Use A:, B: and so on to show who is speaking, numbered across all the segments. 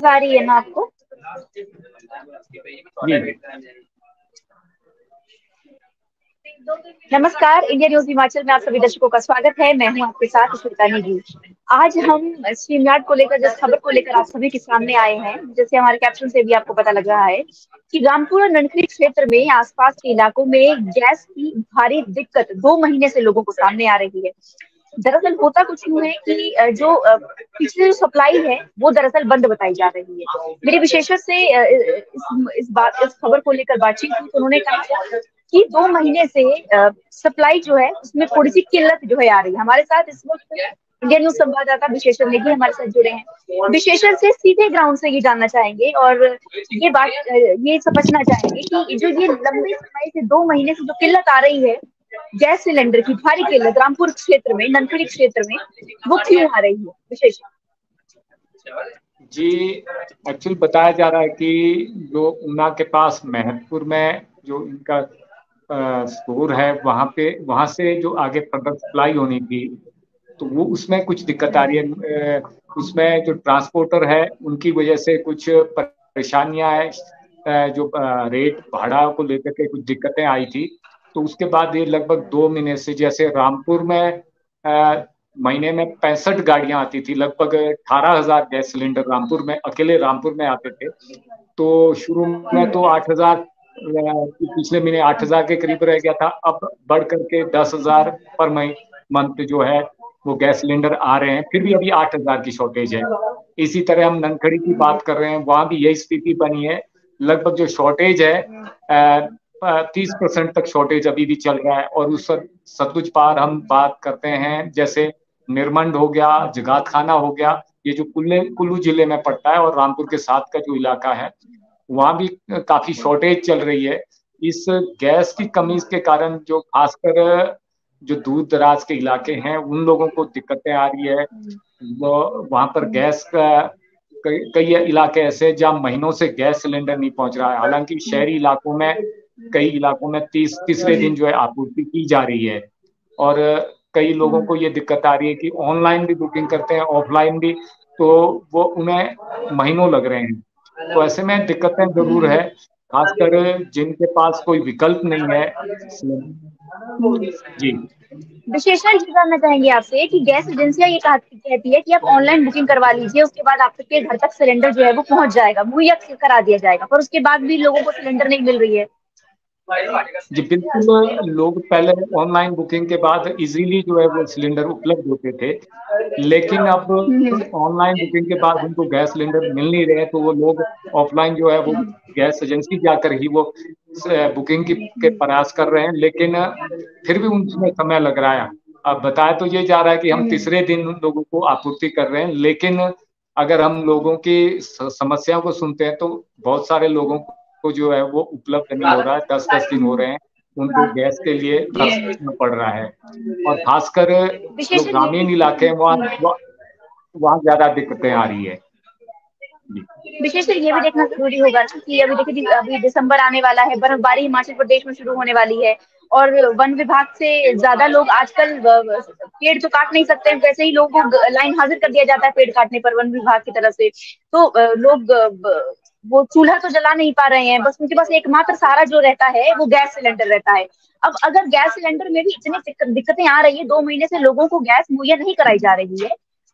A: आ रही है ना आपको?
B: जी।
A: नमस्कार, इंडिया न्यूज हिमाचल में आप सभी दर्शकों का स्वागत है। मैं हूं आपके साथ श्वेता नेगी। आज हम स्ट्रीमयार्ड को लेकर, जिस खबर को लेकर आप सभी के सामने आए हैं, जैसे हमारे कैप्शन से भी आपको पता लग रहा है कि रामपुर और ननखरी क्षेत्र में आसपास के इलाकों में गैस की भारी दिक्कत 2 महीने से लोगों को सामने आ रही है। दरअसल होता कुछ यूं है कि जो पिछले जो सप्लाई है वो दरअसल बंद बताई जा रही है। मेरे विशेषज्ञ से इस खबर को लेकर बातचीत हुई तो उन्होंने कहा कि 2 महीने से सप्लाई जो है उसमें थोड़ी सी किल्लत जो है आ रही है। हमारे साथ इस वक्त इंडियन न्यूज संवाददाता विशेषज्ञ नेगी हमारे साथ जुड़े हैं। विशेषज्ञ से सीधे ग्राउंड से ये जानना चाहेंगे और ये समझना चाहेंगे कि जो ये लंबे समय से 2 महीने से जो किल्लत आ रही है गैस सिलेंडर की, भारी किल्लत रामपुर क्षेत्र में, ननखड़ी क्षेत्र में, वो क्यों आ रही है विशेष?
B: जी, एक्चुअली बताया जा रहा है कि जो ऊना के पास महतपुर में जो इनका स्टोर है, वहां से जो आगे प्रोडक्ट सप्लाई होनी थी, तो वो उसमें कुछ दिक्कत आ रही है। उसमें जो ट्रांसपोर्टर है उनकी वजह से कुछ परेशानियां है। जो रेट भाड़ा को लेकर के कुछ दिक्कतें आई थी। तो उसके बाद ये लगभग 2 महीने से, जैसे रामपुर में महीने में 65 गाड़ियां आती थी, लगभग 18,000 गैस सिलेंडर रामपुर में, अकेले रामपुर में आते थे। तो शुरू में तो 8,000, पिछले महीने 8,000 के करीब रह गया था। अब बढ़ करके 10,000 पर मंथ जो है वो गैस सिलेंडर आ रहे हैं। फिर भी अभी 8,000 की शॉर्टेज है। इसी तरह हम ननखड़ी की बात कर रहे हैं, वहां भी यही स्थिति बनी है। लगभग जो शॉर्टेज है, 30% तक शॉर्टेज अभी भी चल रहा है। और उस सतलुज पार हम बात करते हैं, जैसे निरमंड हो गया, जगात खाना हो गया, ये जो कुल्लू जिले में पड़ता है और रामपुर के साथ का जो इलाका है, वहां भी काफी शॉर्टेज चल रही है। इस गैस की कमी के कारण जो खासकर जो दूर दराज के इलाके हैं उन लोगों को दिक्कतें आ रही है। वो वहां पर गैस का कई इलाके ऐसे हैं जहाँ महीनों से गैस सिलेंडर नहीं पहुंच रहा है। हालांकि शहरी इलाकों में, कई इलाकों में तीसरे दिन जो है आपूर्ति की जा रही है। और कई लोगों को ये दिक्कत आ रही है कि ऑनलाइन भी बुकिंग करते हैं, ऑफलाइन भी, तो वो उन्हें महीनों लग रहे हैं। तो ऐसे में दिक्कतें जरूर है, खासकर जिनके पास कोई विकल्प नहीं है। जी।
A: विशेषण ये जानना चाहेंगे आपसे कि गैस एजेंसियां ये कहती है कि आप ऑनलाइन बुकिंग करवा लीजिए, उसके बाद आपके घर तक सिलेंडर जो है वो पहुंच जाएगा, मुहैया करा दिया जाएगा, पर उसके बाद भी लोगों को सिलेंडर नहीं मिल रही है।
B: जी बिल्कुल, लोग पहले ऑनलाइन बुकिंग के बाद इजीली जो है वो सिलेंडर उपलब्ध होते थे। लेकिन अब ऑनलाइन बुकिंग के बाद उनको गैस सिलेंडर मिल नहीं रहे, तो वो लोग ऑफलाइन जो है वो गैस एजेंसी जाकर ही वो बुकिंग के प्रयास कर रहे हैं। लेकिन फिर भी उनमें समय लग रहा है। अब बताया तो ये जा रहा है कि हम तीसरे दिन उन लोगों को आपूर्ति कर रहे हैं, लेकिन अगर हम लोगों की समस्याओं को सुनते हैं तो बहुत सारे लोगों को जो है वो उपलब्ध नहीं हो रहा है। 10-10 दिन हो रहे हैं उनको गैस के लिए तरसना पड़ रहा है। और खासकर जो
A: विशेषण ये
B: ग्रामीण इलाके हैं वहाँ वहाँ ज्यादा दिक्कतें आ रही है। जी।
A: विशेषकर ये भी देखना जरूरी होगा ना कि अभी देखिए, अभी दिसंबर आने वाला है, बर्फबारी हिमाचल प्रदेश में शुरू होने वाली है और वन विभाग से ज्यादा लोग आजकल पेड़ तो काट नहीं सकते, वैसे ही लोगों को लाइन हाजिर कर दिया जाता है पेड़ काटने पर वन विभाग की तरफ से। तो लोग वो चूल्हा तो जला नहीं पा रहे हैं, बस उनके पास एकमात्र सहारा जो रहता है वो गैस सिलेंडर रहता है। अब अगर गैस सिलेंडर में भी इतनी दिक्कतें आ रही है, 2 महीने से लोगों को गैस मुहैया नहीं कराई जा रही है,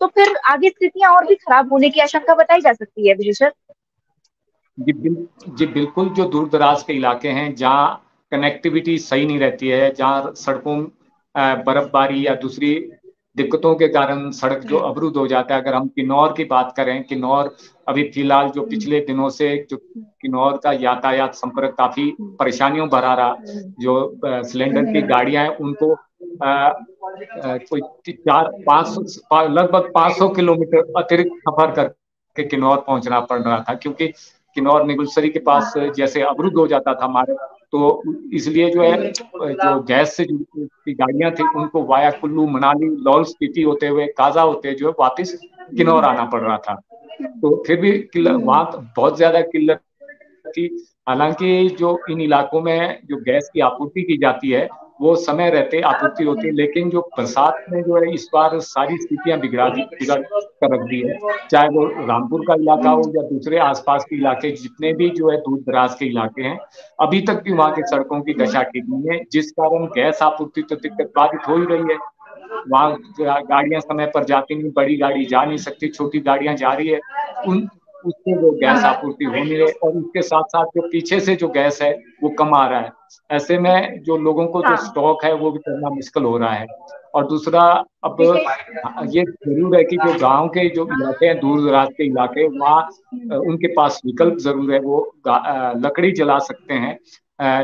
A: तो फिर आगे स्थितियां और भी खराब होने की आशंका बताई जा सकती है विशेषज्ञ।
B: जी बिल्कुल, जो दूर दराज के इलाके हैं जहाँ कनेक्टिविटी सही नहीं रहती है, जहाँ सड़कों बर्फबारी या दूसरी दिक्कतों के कारण सड़क जो अवरुद्ध हो जाता है। अगर हम किन्नौर की बात करें, किन्नौर अभी फिलहाल जो पिछले दिनों से जो किन्नौर का यातायात संपर्क काफी परेशानियों भरा रहा। जो सिलेंडर की गाड़ियां हैं उनको कोई 400-500, लगभग 500 किलोमीटर अतिरिक्त सफर करके किन्नौर पहुंचना पड़ रहा था, क्योंकि किन्नौर निगुलसरी के पास जैसे अवरुद्ध हो जाता था हमारे। तो इसलिए जो है जो गैस से जुड़ी गाड़ियां थी उनको वाया कुल्लू, मनाली, लाहौल स्पीति होते हुए, काजा होते जो है वापस किन्नौर आना पड़ रहा था। तो फिर भी वहां बहुत ज्यादा किल्लत थी। हालांकि जो इन इलाकों में जो गैस की आपूर्ति की जाती है वो समय रहते आपूर्ति होती है। लेकिन जो बरसात में जो है इस बार सारी स्थितियां बिगड़ कर रख दी है, चाहे वो रामपुर का इलाका हो या दूसरे आसपास के इलाके, जितने भी जो है दूर दराज के इलाके हैं, अभी तक भी वहां की सड़कों की दशा ठीक नहीं है, जिस कारण गैस आपूर्ति तो दिक्कत बाधित हो ही रही है। वहां गाड़ियां समय पर जाती नहीं, बड़ी गाड़ी जा नहीं सकती, छोटी गाड़ियां जा रही है, उन उससे वो गैस आपूर्ति हो नहीं रही, और उसके साथ साथ जो पीछे से जो गैस है वो कम आ रहा है। ऐसे में जो लोगों को जो
A: हाँ।
B: स्टॉक है वो भी करना मुश्किल हो रहा है। और दूसरा, अब
A: विशेष।
B: ये जरूर है कि जो गांव के जो इलाके हैं, दूर दराज के इलाके, वहाँ उनके पास विकल्प जरूर है, वो लकड़ी जला सकते हैं,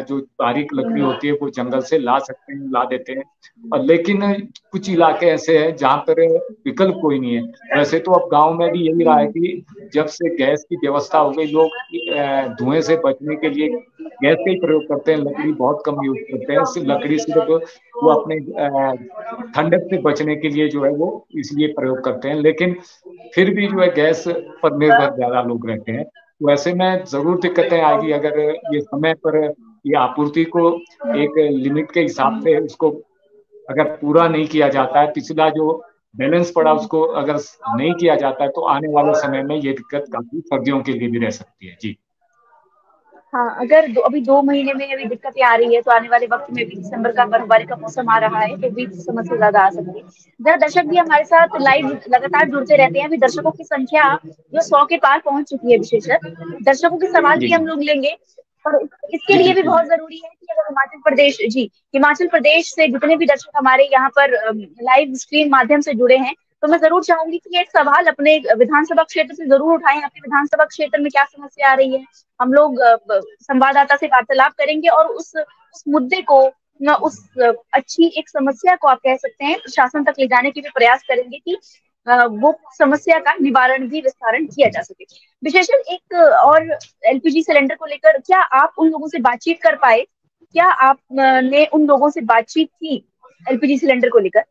B: जो बारीक लकड़ी होती है वो जंगल से ला सकते हैं, ला देते हैं। और लेकिन कुछ इलाके ऐसे हैं जहाँ पर विकल्प कोई नहीं है। वैसे तो अब गांव में भी यही रहा है कि जब से गैस की व्यवस्था हो गई, लोग धुएं से बचने के लिए गैस का ही प्रयोग करते हैं, लकड़ी बहुत कम यूज करते हैं। सिर्फ लकड़ी सिर्फ वो अपने ठंडक से बचने के लिए जो है वो इसलिए प्रयोग करते हैं। लेकिन फिर भी जो है गैस पर निर्भर ज्यादा लोग रहते हैं, तो ऐसे में जरूर दिक्कतें आएगी अगर ये समय पर ये आपूर्ति को एक लिमिट के हिसाब से उसको अगर पूरा नहीं किया जाता है, पिछला जो बैलेंस पड़ा उसको अगर नहीं किया जाता है, तो आने वाले समय में ये दिक्कत काफी सर्दियों के लिए भी रह सकती है। जी
A: हाँ, अगर अभी 2 महीने में अभी दिक्कतें आ रही है, तो आने वाले वक्त में भी दिसंबर का बर्फबारी का मौसम आ रहा है, तो भी समस्या ज्यादा आ सकती है। जरा दर्शक भी हमारे साथ लाइव लगातार जुड़ते रहते हैं। अभी दर्शकों की संख्या जो 100 के पार पहुंच चुकी है विशेषकर। दर्शकों के सवाल
B: जी
A: भी
B: जी
A: हम लोग लेंगे। और इसके
B: जी
A: लिए भी
B: बिल्कुल।
A: बहुत जरूरी है कि अगर हिमाचल प्रदेश से जितने भी दर्शक हमारे यहाँ पर लाइव स्ट्रीम माध्यम से जुड़े हैं, तो मैं जरूर चाहूंगी कि ये सवाल अपने विधानसभा क्षेत्र से जरूर उठाएं। आपके विधानसभा क्षेत्र में क्या समस्या आ रही है, हम लोग संवाददाता से वार्तालाप करेंगे और उस मुद्दे को न उस अच्छी एक समस्या को आप कह सकते हैं प्रशासन तक ले जाने के भी प्रयास करेंगे कि वो समस्या का निवारण भी विस्तारण किया जा सके। विशेषण एक और एलपीजी सिलेंडर को लेकर क्या आप उन लोगों से बातचीत कर पाए? क्या आप ने उन लोगों से बातचीत की एलपीजी सिलेंडर को लेकर?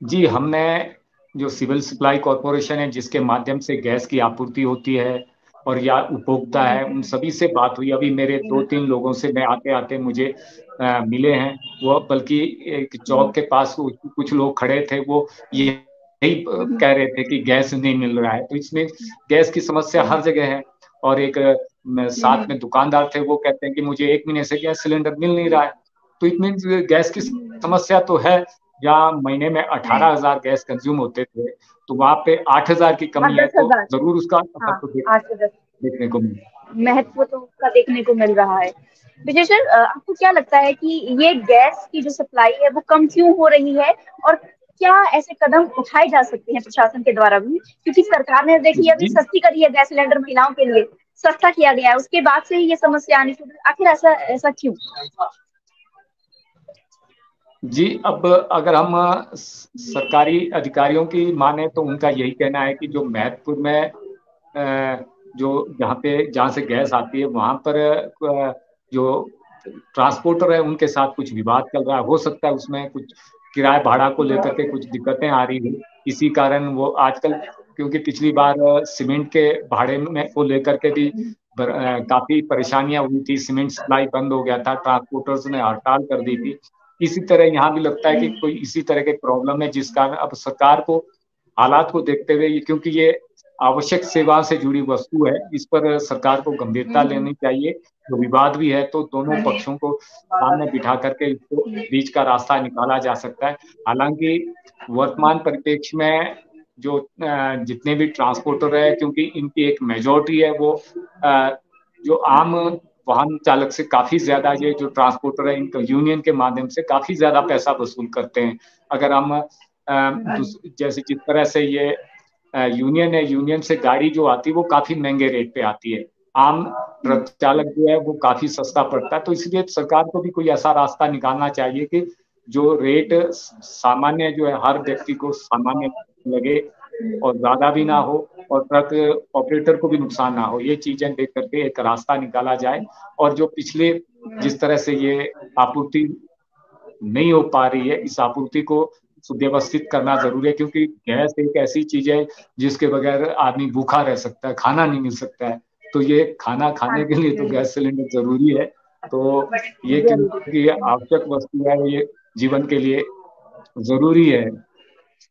B: जी, हमने जो सिविल सप्लाई कॉरपोरेशन है जिसके माध्यम से गैस की आपूर्ति होती है और या उपभोक्ता है, उन सभी से बात हुई। अभी मेरे 2-3 लोगों से मैं आते आते मुझे मिले हैं। वो बल्कि एक चौक के पास कुछ लोग खड़े थे, वो यही कह रहे थे कि गैस नहीं मिल रहा है। तो इसमें गैस की समस्या हर जगह है। और एक साथ में दुकानदार थे, वो कहते हैं कि मुझे 1 महीने से गैस सिलेंडर मिल नहीं रहा है। तो इट मीन गैस की समस्या तो है। जहाँ महीने में 18,000 गैस कंज्यूम होते थे, तो वहां पे 8,000 की
A: हाँ,
B: कमी है,
A: दस
B: तो
A: हजार
B: जरूर उसका असर
A: हाँ,
B: तो
A: 8 से 10
B: देखने को मिले।
A: महत्व तो उसका देखने को मिल रहा है। विशेषण आपको क्या लगता है कि ये गैस की जो सप्लाई है वो कम क्यों हो रही है, और क्या ऐसे कदम उठाए जा सकते हैं प्रशासन के द्वारा भी? क्योंकि सरकार ने देखिए अभी
B: जी
A: सस्ती करी है गैस सिलेंडर, महिलाओं के लिए सस्ता किया गया है, उसके बाद से ही ये समस्या आनी शुरू। आखिर ऐसा ऐसा क्यों?
B: जी, अब अगर हम सरकारी अधिकारियों की माने तो उनका यही कहना है कि जो महत्वपुर में जो जहाँ से गैस आती है वहां पर जो ट्रांसपोर्टर है उनके साथ कुछ विवाद चल रहा है। हो सकता है उसमें कुछ किराए भाड़ा को लेकर के कुछ दिक्कतें आ रही है। इसी कारण वो आजकल, क्योंकि पिछली बार सीमेंट के भाड़े में को लेकर के भी काफी परेशानियां हुई थी, सीमेंट सप्लाई बंद हो गया था, ट्रांसपोर्टर्स ने हड़ताल कर दी थी। इसी तरह यहाँ भी लगता है कि कोई इसी तरह के प्रॉब्लम है, जिस कारण अब सरकार को हालात को देखते हुए, क्योंकि ये आवश्यक सेवा से जुड़ी वस्तु है, इस पर सरकार को गंभीरता लेनी चाहिए। जो विवाद भी है तो दोनों पक्षों को सामने बिठा करके इसको बीच का रास्ता निकाला जा सकता है। हालांकि वर्तमान परिप्रेक्ष्य में जो जितने भी ट्रांसपोर्टर है, क्योंकि इनकी एक मेजोरिटी है वो जो आम वाहन चालक से काफी ज्यादा, ये जो ट्रांसपोर्टर है इनका यूनियन के माध्यम से काफी ज्यादा पैसा वसूल करते हैं। अगर हम जैसे जिस तरह से ये यूनियन है, यूनियन से गाड़ी जो आती है वो काफी महंगे रेट पे आती है, आम ट्रक चालक जो है वो काफी सस्ता पड़ता है। तो इसलिए सरकार को भी कोई ऐसा रास्ता निकालना चाहिए कि जो रेट सामान्य जो है हर व्यक्ति को सामान्य लगे और ज्यादा भी ना हो, और ट्रक ऑपरेटर को भी नुकसान ना हो। ये चीजें देख करके एक रास्ता निकाला जाए। और जो पिछले जिस तरह से ये आपूर्ति नहीं हो पा रही है, इस आपूर्ति को सुव्यवस्थित करना जरूरी है, क्योंकि गैस एक ऐसी चीज है जिसके बगैर आदमी भूखा रह सकता है, खाना नहीं मिल सकता है। तो ये खाना खाने के लिए तो गैस सिलेंडर जरूरी है। तो ये क्योंकि आवश्यक वस्तु है, ये जीवन के लिए जरूरी है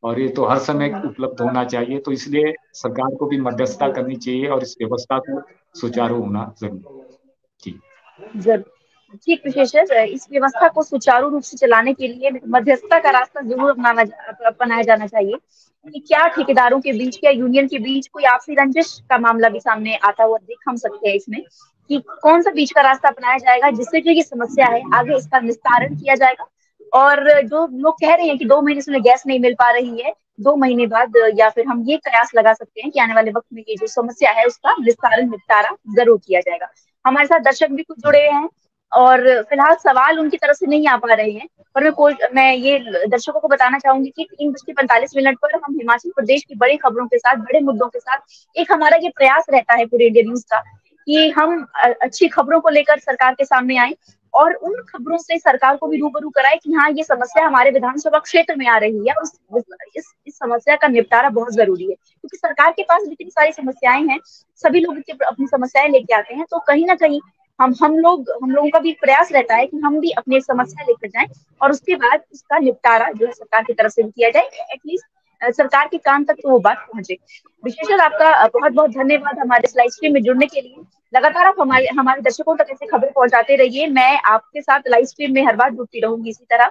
B: और ये तो हर समय उपलब्ध होना चाहिए। तो इसलिए सरकार को भी मध्यस्थता करनी चाहिए और इस व्यवस्था को सुचारू होना जरूरी है। जी
A: जरूर। ठीक विशेषज्ञ, इस व्यवस्था को सुचारू रूप से चलाने के लिए मध्यस्थता का रास्ता जरूर अपनाया जाना चाहिए। कि क्या ठेकेदारों के बीच, क्या यूनियन के बीच कोई आपसी रंजिश का मामला भी सामने आता हुआ देख हम सकते हैं इसमें, कि कौन सा बीच का रास्ता अपनाया जाएगा जिससे जो ये समस्या है आगे इसका निस्तारण किया जाएगा। और जो लोग कह रहे हैं कि 2 महीने से उन्हें गैस नहीं मिल पा रही है, 2 महीने बाद या फिर हम ये कयास लगा सकते हैं कि आने वाले वक्त में ये जो समस्या है उसका निस्तारण, निपटारा जरूर किया जाएगा। हमारे साथ दर्शक भी कुछ जुड़े हैं और फिलहाल सवाल उनकी तरफ से नहीं आ पा रहे हैं, पर मैं ये दर्शकों को बताना चाहूंगी कि 3:45 पर हम हिमाचल प्रदेश की बड़ी खबरों के साथ, बड़े मुद्दों के साथ, एक हमारा ये प्रयास रहता है पूरे इंडिया न्यूज का कि हम अच्छी खबरों को लेकर सरकार के सामने आए और उन खबरों से सरकार को भी रूबरू कराए कि हाँ, ये समस्या हमारे विधानसभा क्षेत्र में आ रही है और इस समस्या का निपटारा बहुत जरूरी है, क्योंकि सरकार के पास इतनी सारी समस्याएं हैं, सभी लोग अपनी समस्याएं लेके आते हैं। तो कहीं ना कहीं हम लोगों का भी प्रयास रहता है कि हम भी अपनी समस्या लेकर जाएं और उसके बाद उसका निपटारा जो है सरकार की तरफ से भी किया जाए, एटलीस्ट सरकार के कान तक तो वो बात पहुंचे। विशेषकर आपका बहुत बहुत धन्यवाद हमारे इस लाइव स्ट्रीम में जुड़ने के लिए। लगातार आप हमारे हमारे दर्शकों तक ऐसे खबरें पहुंचाते रहिए। मैं आपके साथ लाइव स्ट्रीम में हर बार जुड़ती रहूंगी इसी तरह।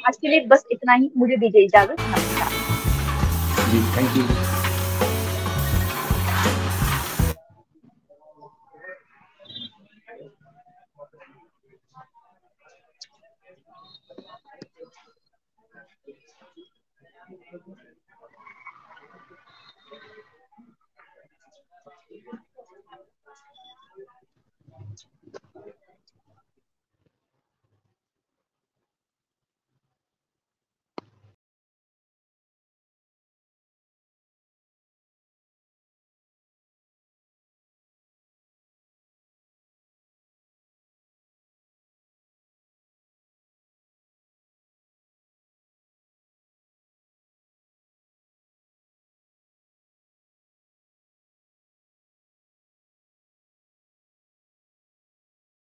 A: आज के लिए बस इतना ही, मुझे दीजिए इजाजत। नमस्कार।
B: जी, थैंक यू।